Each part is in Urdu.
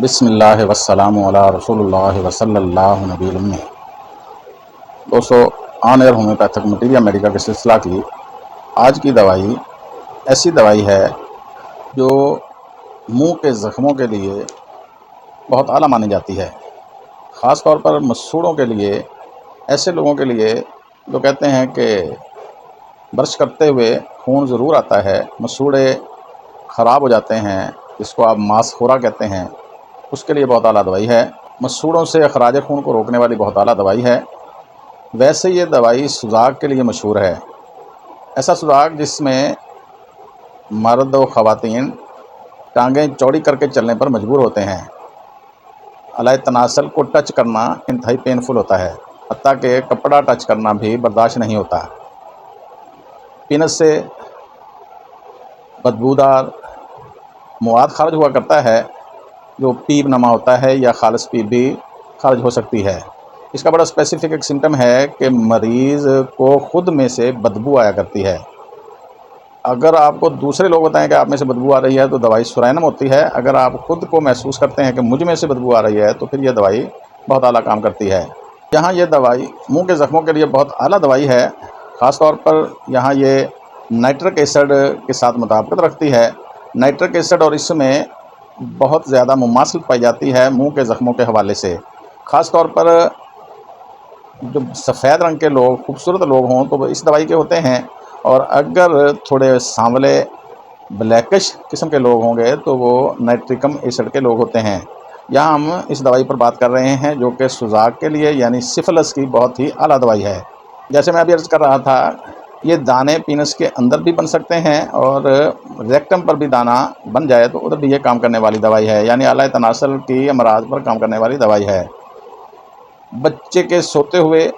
بسم اللہ والسلام علی رسول اللہ وصلی اللہ نبی المی۔ دوستو، آن ایئر ہومیوپیتھک مٹیریل میڈیکل کے سلسلہ کی آج کی دوائی ایسی دوائی ہے جو منہ کے زخموں کے لیے بہت اعلیٰ مانی جاتی ہے، خاص طور پر مسوڑوں کے لیے، ایسے لوگوں کے لیے جو کہتے ہیں کہ برش کرتے ہوئے خون ضرور آتا ہے، مسوڑے خراب ہو جاتے ہیں، جس کو آپ ماس خورا کہتے ہیں، اس کے لیے بہت اعلیٰ دوائی ہے۔ مسوڑوں سے اخراج خون کو روکنے والی بہت اعلیٰ دوائی ہے۔ ویسے یہ دوائی سوزاک کے لیے مشہور ہے، ایسا سوزاک جس میں مرد و خواتین ٹانگیں چوڑی کر کے چلنے پر مجبور ہوتے ہیں، اعلیٰ تناسل کو ٹچ کرنا انتہائی پینفل ہوتا ہے، حتیٰ کہ کپڑا ٹچ کرنا بھی برداشت نہیں ہوتا۔ پینس سے بدبودار مواد خارج ہوا کرتا ہے جو پیپ نما ہوتا ہے، یا خالص پیپ بھی خارج ہو سکتی ہے۔ اس کا بڑا اسپیسیفک ایک سمٹم ہے کہ مریض کو خود میں سے بدبو آیا کرتی ہے۔ اگر آپ کو دوسرے لوگ بتائیں کہ آپ میں سے بدبو آ رہی ہے تو دوائی سورینم ہوتی ہے، اگر آپ خود کو محسوس کرتے ہیں کہ مجھ میں سے بدبو آ رہی ہے تو پھر یہ دوائی بہت اعلیٰ کام کرتی ہے۔ یہاں یہ دوائی منہ کے زخموں کے لیے بہت اعلیٰ دوائی ہے، خاص طور پر یہاں یہ نائٹرک ایسڈ کے ساتھ مطابقت رکھتی ہے۔ نائٹرک ایسڈ اور اس میں بہت زیادہ مماثلت پائی جاتی ہے منہ کے زخموں کے حوالے سے، خاص طور پر جو سفید رنگ کے لوگ، خوبصورت لوگ ہوں تو وہ اس دوائی کے ہوتے ہیں، اور اگر تھوڑے سانولے بلیکش قسم کے لوگ ہوں گے تو وہ نائٹرکم ایسڈ کے لوگ ہوتے ہیں۔ یہاں ہم اس دوائی پر بات کر رہے ہیں جو کہ سوزاک کے لیے یعنی سفلس کی بہت ہی اعلیٰ دوائی ہے۔ جیسے میں ابھی عرض کر رہا تھا، یہ دانے پینس کے اندر بھی بن سکتے ہیں، اور ریکٹم پر بھی دانہ بن جائے تو ادھر بھی یہ کام کرنے والی دوائی ہے، یعنی اعلیٰ تناسل کی امراض پر کام کرنے والی دوائی ہے۔ بچے کے سوتے ہوئے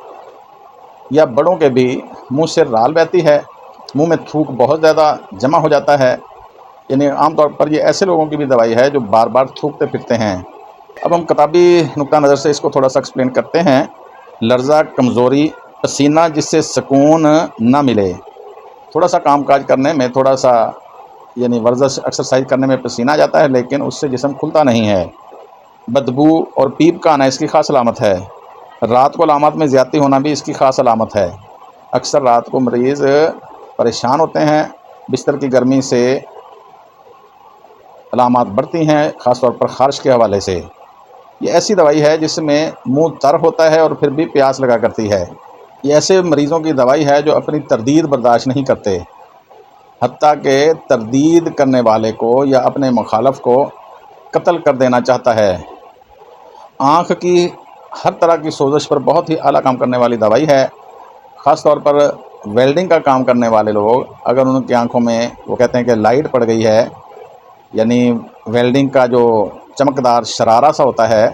یا بڑوں کے بھی منہ سے رال بہتی ہے، منہ میں تھوک بہت زیادہ جمع ہو جاتا ہے، یعنی عام طور پر یہ ایسے لوگوں کی بھی دوائی ہے جو بار بار تھوکتے پھرتے ہیں۔ اب ہم کتابی نقطہ نظر سے اس کو تھوڑا سا ایکسپلین کرتے ہیں۔ لرزہ، کمزوری، پسینہ جس سے سکون نہ ملے، تھوڑا سا کام کاج کرنے میں، تھوڑا سا یعنی ورزش ایکسرسائز کرنے میں پسینہ آ جاتا ہے لیکن اس سے جسم کھلتا نہیں ہے۔ بدبو اور پیپ کا آنا اس کی خاص علامت ہے۔ رات کو علامات میں زیادتی ہونا بھی اس کی خاص علامت ہے۔ اکثر رات کو مریض پریشان ہوتے ہیں، بستر کی گرمی سے علامات بڑھتی ہیں، خاص طور پر خارش کے حوالے سے۔ یہ ایسی دوائی ہے جس میں منہ تر ہوتا ہے اور پھر بھی پیاس لگا کرتی ہے۔ یہ ایسے مریضوں کی دوائی ہے جو اپنی تردید برداشت نہیں کرتے، حتیٰ کہ تردید کرنے والے کو یا اپنے مخالف کو قتل کر دینا چاہتا ہے۔ آنکھ کی ہر طرح کی سوزش پر بہت ہی اعلیٰ کام کرنے والی دوائی ہے، خاص طور پر ویلڈنگ کا کام کرنے والے لوگ، اگر ان کی آنکھوں میں وہ کہتے ہیں کہ لائٹ پڑ گئی ہے، یعنی ویلڈنگ کا جو چمکدار شرارہ سا ہوتا ہے،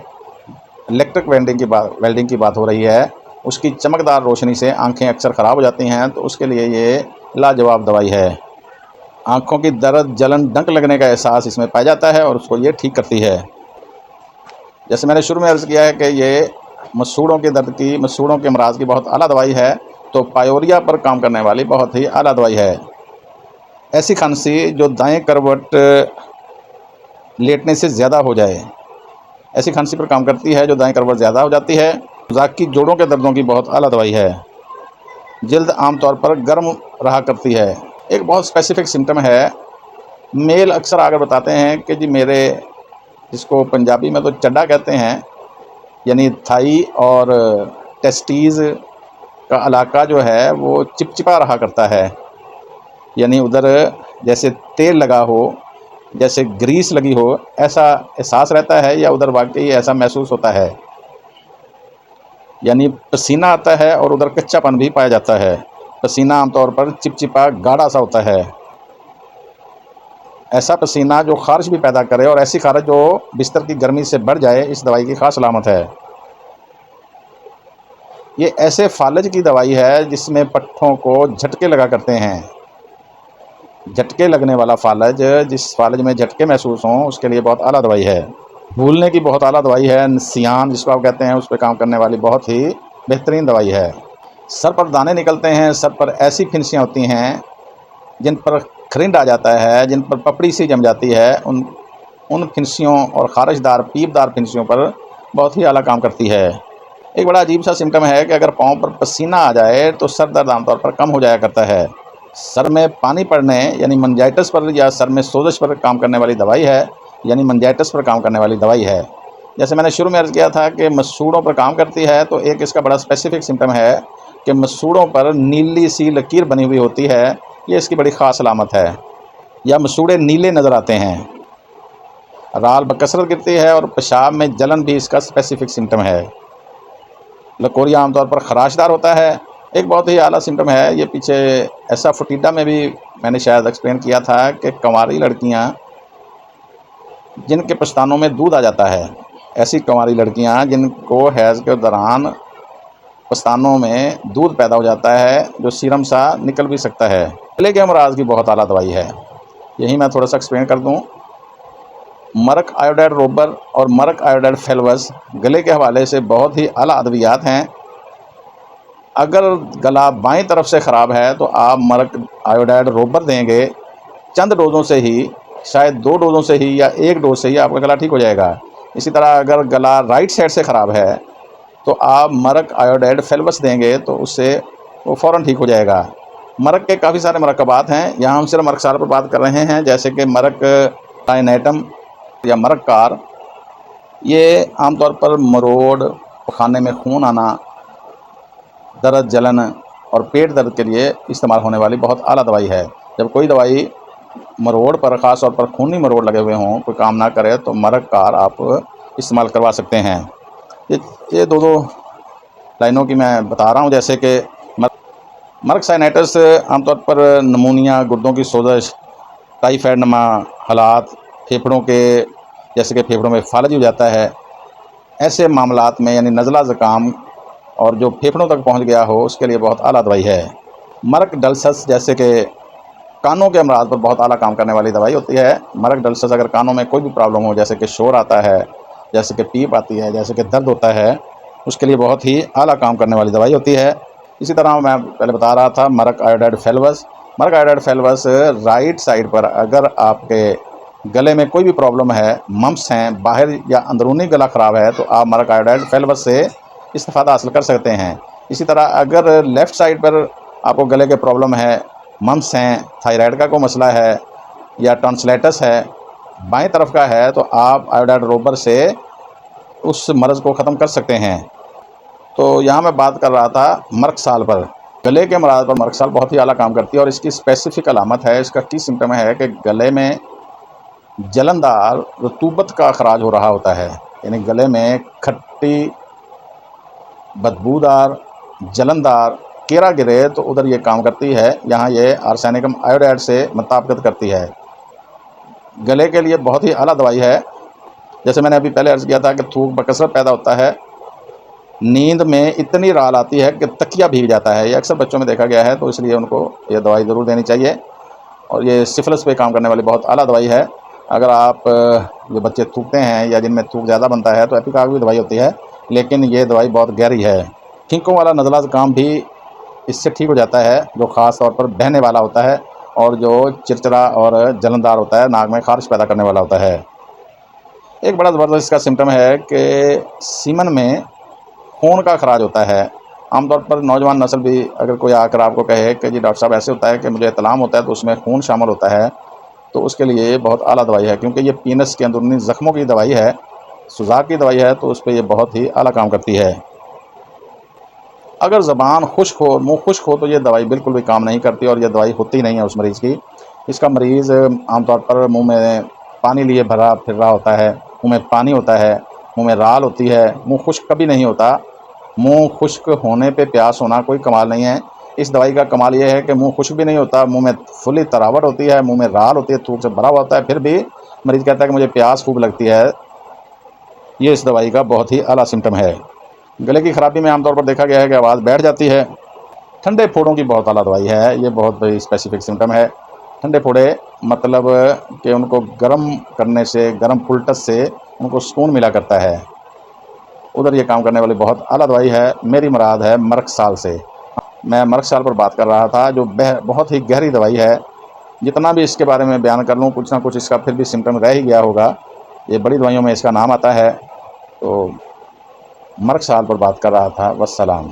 الیکٹرک ویلڈنگ کی بات ہو رہی ہے، اس کی چمکدار روشنی سے آنکھیں اکثر خراب ہو جاتی ہیں، تو اس کے لیے یہ لاجواب دوائی ہے۔ آنکھوں کی درد، جلن، ڈنک لگنے کا احساس اس میں پایا جاتا ہے اور اس کو یہ ٹھیک کرتی ہے۔ جیسے میں نے شروع میں عرض کیا ہے کہ یہ مسوڑوں کے درد کی، مسوڑوں کے امراض کی بہت اعلیٰ دوائی ہے، تو پائوریا پر کام کرنے والی بہت ہی اعلیٰ دوائی ہے۔ ایسی کھانسی جو دائیں کروٹ لیٹنے سے زیادہ ہو جائے، ایسی کھانسی پر کام کرتی ہے جو دائیں کروٹ زیادہ ہو جاتی ہے۔ سوزاک کی جوڑوں کے دردوں کی بہت اعلیٰ دوائی ہے۔ جلد عام طور پر گرم رہا کرتی ہے۔ ایک بہت اسپیسیفک سمٹم ہے، میل اکثر آ کر بتاتے ہیں کہ جی میرے، جس کو پنجابی میں تو چڈا کہتے ہیں، یعنی تھائی اور ٹیسٹیز کا علاقہ جو ہے وہ چپچپا رہا کرتا ہے، یعنی ادھر جیسے تیل لگا ہو، جیسے گریس لگی ہو، ایسا احساس رہتا ہے، یا ادھر واقعی ایسا محسوس ہوتا ہے، یعنی پسینہ آتا ہے اور ادھر کچا پن بھی پایا جاتا ہے۔ پسینہ عام طور پر چپچپا گاڑھا سا ہوتا ہے، ایسا پسینہ جو خارش بھی پیدا کرے، اور ایسی خارش جو بستر کی گرمی سے بڑھ جائے، اس دوائی کی خاص علامت ہے۔ یہ ایسے فالج کی دوائی ہے جس میں پٹھوں کو جھٹکے لگا کرتے ہیں۔ جھٹکے لگنے والا فالج، جس فالج میں جھٹکے محسوس ہوں، اس کے لیے بہت اعلیٰ دوائی ہے۔ بھولنے کی بہت اعلیٰ دوائی ہے۔ نسیان جس کو آپ کہتے ہیں، اس پہ کام کرنے والی بہت ہی بہترین دوائی ہے۔ سر پر دانے نکلتے ہیں، سر پر ایسی پھنسیاں ہوتی ہیں جن پر کھرنڈ آ جاتا ہے، جن پر پپڑی سی جم جاتی ہے، ان ان پھنسیوں اور خارش دار پیپ دار پھنسیوں پر بہت ہی اعلیٰ کام کرتی ہے۔ ایک بڑا عجیب سا سمٹم ہے کہ اگر پاؤں پر پسینہ آ جائے تو سر درد عام طور پر کم ہو جایا کرتا ہے۔ سر میں پانی پڑنے یعنی منجائٹس پر یا سر میں سوزش پر کام کرنے والی دوائی ہے، یعنی منجائٹس پر کام کرنے والی دوائی ہے۔ جیسے میں نے شروع میں عرض کیا تھا کہ مسوڑوں پر کام کرتی ہے، تو ایک اس کا بڑا اسپیسیفک سمٹم ہے کہ مسوڑوں پر نیلی سی لکیر بنی ہوئی ہوتی ہے، یہ اس کی بڑی خاص علامت ہے، یا مسوڑے نیلے نظر آتے ہیں۔ رال بکثرت گرتی ہے اور پیشاب میں جلن بھی اس کا اسپیسیفک سمٹم ہے۔ لکوریا عام طور پر خراشدار ہوتا ہے۔ ایک بہت ہی اعلیٰ سمٹم ہے، یہ پیچھے ایسا فٹیڈا میں بھی میں نے شاید ایکسپلین کیا تھا کہ کنواری لڑکیاں جن کے پستانوں میں دودھ آ جاتا ہے، ایسی کنواری لڑکیاں جن کو حیض کے دوران پستانوں میں دودھ پیدا ہو جاتا ہے جو سیرم سا نکل بھی سکتا ہے، گلے کے امراض کی بہت اعلیٰ دوائی ہے۔ یہی میں تھوڑا سا ایکسپلین کر دوں۔ مرک آیوڈائڈ روبر اور مرک آیوڈائڈ فیلوس گلے کے حوالے سے بہت ہی اعلیٰ ادویات ہیں۔ اگر گلا بائیں طرف سے خراب ہے تو آپ مرک آیوڈائڈ روبر دیں گے، چند ڈوزوں سے ہی، شاید 2 ڈوزوں سے ہی یا 1 ڈوز سے ہی آپ کا گلا ٹھیک ہو جائے گا۔ اسی طرح اگر گلا رائٹ سائڈ سے خراب ہے تو آپ مرک آیوڈائڈ فیلوس دیں گے تو اس سے وہ فوراً ٹھیک ہو جائے گا۔ مرک کے کافی سارے مرکبات ہیں، یہاں ہم صرف مرک سال پر بات کر رہے ہیں، جیسے کہ مرک ٹائنیٹم یا مرک کار۔ یہ عام طور پر مروڑ، خانے میں خون آنا، درد جلن اور پیٹ درد کے لیے استعمال ہونے والی بہت اعلیٰ دوائی ہے۔ جب کوئی دوائی مروڑ پر، خاص طور پر خونی مروڑ لگے ہوئے ہوں، کوئی کام نہ کرے تو مرک کار آپ استعمال کروا سکتے ہیں۔ یہ دو لائنوں کی میں بتا رہا ہوں، جیسے کہ مرک سائنائٹس عام طور پر نمونیا، گردوں کی سوزش، ٹائیفائڈ نما حالات، پھیپھڑوں کے جیسے کہ پھیپھڑوں میں فالج ہو جاتا ہے، ایسے معاملات میں یعنی نزلہ زکام اور جو پھیپھڑوں تک پہنچ گیا ہو اس کے لیے بہت اعلیٰ دوائی ہے۔ مرک ڈلسس جیسے کہ کانوں کے امراض پر بہت اعلیٰ کام کرنے والی دوائی ہوتی ہے۔ مرک ڈلسس اگر کانوں میں کوئی بھی پرابلم ہو، جیسے کہ شور آتا ہے، جیسے کہ پیپ آتی ہے، جیسے کہ درد ہوتا ہے، اس کے لیے بہت ہی اعلیٰ کام کرنے والی دوائی ہوتی ہے۔ اسی طرح میں پہلے بتا رہا تھا مرک آیوڈائڈ فیلوس۔ مرک آیوڈائڈ فیلوس رائٹ سائڈ پر اگر آپ کے گلے میں کوئی بھی پرابلم ہے، ممپس ہیں، باہر یا اندرونی گلا خراب ہے، تو آپ مرک آیوڈائڈ فیلوس سے استفادہ حاصل کر سکتے ہیں۔ اسی طرح اگر لیفٹ سائڈ پر آپ کو گلے کے پرابلم ہے، ممپس ہیں، تھائرائڈ کا کوئی مسئلہ ہے یا ٹانسلیٹس ہے، بائیں طرف کا ہے، تو آپ آیوڈائڈ روبر سے اس مرض کو ختم کر سکتے ہیں۔ تو یہاں میں بات کر رہا تھا مرک سال پر۔ گلے کے امراض پر مرک سال بہت ہی اعلیٰ کام کرتی ہے، اور اس کی اسپیسیفک علامت ہے، اس کا کی سمٹم ہے کہ گلے میں جلندار رطوبت کا اخراج ہو رہا ہوتا ہے، یعنی گلے میں کھٹی بدبودار جلندار کیرا گرے تو ادھر یہ کام کرتی ہے۔ یہاں یہ آرسینکم آیوڈائڈ سے مطابقت کرتی ہے، گلے کے لیے بہت ہی اعلیٰ دوائی ہے۔ جیسے میں نے ابھی پہلے عرض کیا تھا کہ تھوک بکثرت پیدا ہوتا ہے، نیند میں اتنی رال آتی ہے کہ تکیہ بھیگ جاتا ہے، یہ اکثر بچوں میں دیکھا گیا ہے، تو اس لیے ان کو یہ دوائی ضرور دینی چاہیے، اور یہ سفلس پہ کام کرنے والی بہت اعلیٰ دوائی ہے۔ اگر آپ جو بچے تھوکتے ہیں یا جن میں تھوک زیادہ بنتا ہے تو ایپیکاگ بھی دوائی ہوتی ہے، لیکن یہ دوائی بہت گہری ہے۔ چھینکوں والا نزلہ زکام بھی اس سے ٹھیک ہو جاتا ہے، جو خاص طور پر بہنے والا ہوتا ہے اور جو چرچرا اور جلندار ہوتا ہے، ناک میں خارش پیدا کرنے والا ہوتا ہے۔ ایک بڑا زبردست اس کا سمٹم ہے کہ سیمن میں خون کا اخراج ہوتا ہے۔ عام طور پر نوجوان نسل بھی اگر کوئی آ کر آپ کو کہے کہ جی ڈاکٹر صاحب ایسے ہوتا ہے کہ مجھے اطلام ہوتا ہے تو اس میں خون شامل ہوتا ہے، تو اس کے لیے یہ بہت اعلیٰ دوائی ہے، کیونکہ یہ پینس کے اندرونی زخموں کی دوائی ہے، سوزاک کی دوائی ہے، تو اس پہ یہ بہت ہی اعلیٰ کام کرتی ہے۔ اگر زبان خشک ہو، منہ خشک ہو، تو یہ دوائی بالکل بھی کام نہیں کرتی، اور یہ دوائی ہوتی نہیں ہے اس مریض کی۔ اس کا مریض عام طور پر منہ میں پانی لیے بھرا پھر رہا ہوتا ہے، منہ میں پانی ہوتا ہے، منہ میں رال ہوتی ہے، منہ خشک کبھی نہیں ہوتا۔ منہ خشک ہونے پہ پیاس ہونا کوئی کمال نہیں ہے۔ اس دوائی کا کمال یہ ہے کہ منہ خشک بھی نہیں ہوتا، منہ میں فلی تراوٹ ہوتی ہے، منہ میں رال ہوتی ہے، تھوک سے بھرا ہوا ہوتا ہے، پھر بھی مریض کہتا ہے کہ مجھے پیاس خوب لگتی ہے۔ یہ اس دوائی کا بہت ہی اعلیٰ سمٹم ہے۔ گلے کی خرابی میں عام طور پر دیکھا گیا ہے کہ آواز بیٹھ جاتی ہے۔ ٹھنڈے پھوڑوں کی بہت اعلیٰ دوائی ہے، یہ بہت بڑی اسپیسیفک سمٹم ہے۔ ٹھنڈے پھوڑے مطلب کہ ان کو گرم کرنے سے، گرم پلٹس سے ان کو سکون ملا کرتا ہے، ادھر یہ کام کرنے والی بہت اعلیٰ دوائی ہے۔ میری مراد ہے مرک سال سے، میں مرک سال پر بات کر رہا تھا، جو بہت ہی گہری دوائی ہے۔ جتنا بھی اس کے بارے میں بیان کر لوں، کچھ نہ کچھ اس کا پھر بھی سمٹم رہ ہی گیا ہوگا، یہ بڑی دوائیوں میں اس کا نام آتا ہے۔ تو مرگ سال پر بات کر رہا تھا۔ والسلام۔